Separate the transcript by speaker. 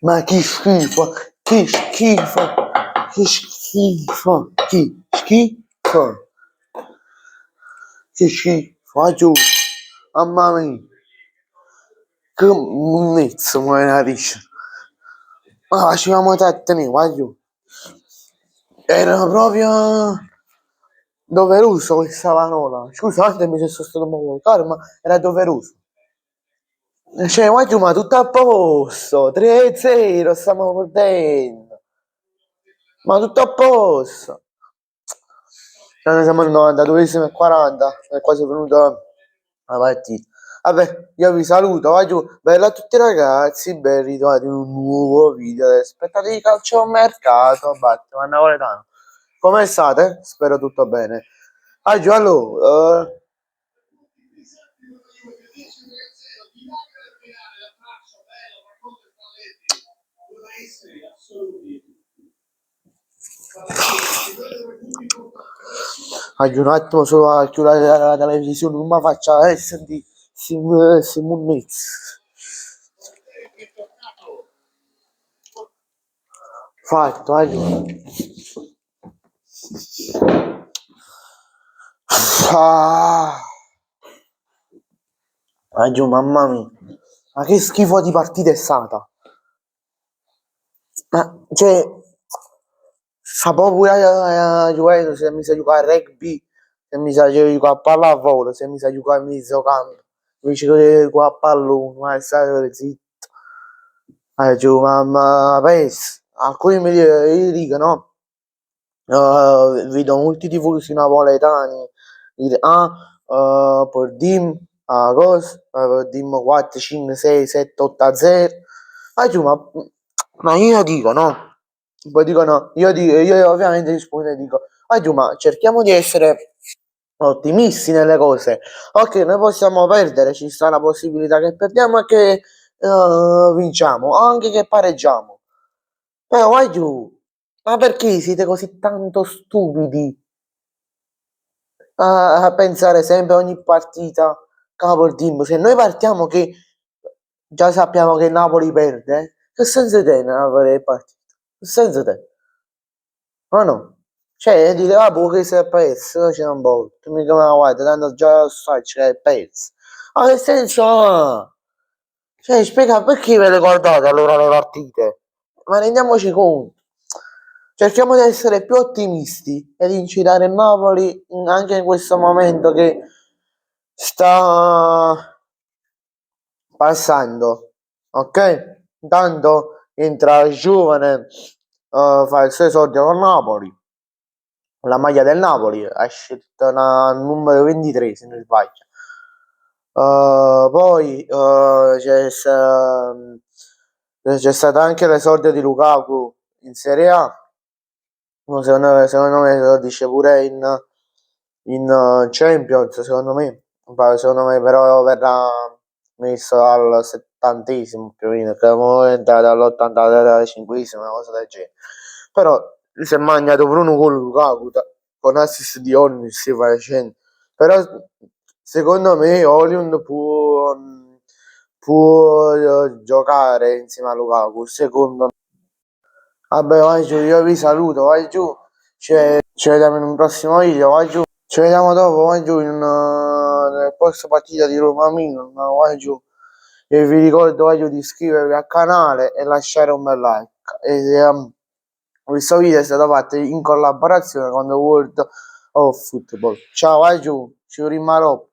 Speaker 1: Ma che schifo, che schifo, che schifo, che schifo, giù, mamma mia, che munnezza, ma narice. Ma facevamo tette, qua giù. Era proprio doveroso questa panola. Scusatemi se sono stato un po' volgare, ma era doveroso. Cioè, ma tutto a posto, 3-0, stiamo perdendo. Ma tutto a posto. Cioè, noi siamo al 92esimo e 40, è quasi venuta la partita. Vabbè, io vi saluto, va giù, bella a tutti ragazzi, ben ritrovati in un nuovo video delle aspettative di calcio mercato, Batman napoletano. Come state? Spero tutto bene. Ah giù, allora, un attimo solo a chiudere la televisione, non mi faccia essere di Simunez. Fatto, giù, mamma mia, ma che schifo di partita è stata. Ma cioè, fa proprio a Juventus, se mi sa giocare a rugby, se mi sa giocare a pallavolo, se mi sa giocare a mezzo campo, invece che giocare a pallone, ma state zitto. Giù, mamma, penso, alcuni mi dicono, vedo molti tifosi napoletani dire, perdim, cosa, perdim 4, 5, 6, 7, 8 a 0. Giù, ma io dico no. Poi dicono, io ovviamente rispondo e dico, giù, ma cerchiamo di essere ottimisti nelle cose. Ok, noi possiamo perdere, ci sta la possibilità che perdiamo e che vinciamo, o anche che pareggiamo. Però vai giù, ma perché siete così tanto stupidi a pensare sempre ogni partita capo il team? Se noi partiamo che già sappiamo che Napoli perde, che senso tiene Napoli partita? Che senso tiene? Ma no? Cioè, dite, boh, che sei perso, c'è un po', tu mica me la guarda, tanto già sai che è perso. Ma che senso ha? Cioè, spiega perché ve le guardate allora le partite? Ma rendiamoci conto. Cerchiamo di essere più ottimisti e di incitare il Napoli anche in questo momento che sta passando. Ok? Intanto entra giovane, fa il suo esordio con Napoli. La maglia del Napoli, ha scelto una numero 23 se non sbaglio. Poi c'è stato anche l'esordio di Lukaku in Serie A. Secondo me lo dice pure in Champions, secondo me però verrà messo al 70esimo più o meno, che è entrato all'85esimo, una cosa del genere. Però si è mangiato Bruno con Lukaku con assist di Olmo si facendo. Però secondo me Oliund può giocare insieme a Lukaku, secondo me. Vabbè, vai giù, io vi saluto, vai giù, ci vediamo in un prossimo video, vai giù, ci vediamo dopo, vai giù nel post partita di Roma Milan, vai giù. E vi ricordo, vai giù, di iscrivervi al canale e lasciare un bel like. Questo video è stato fatto in collaborazione con The World of Football. Ciao, vai giù, ci rimarrò.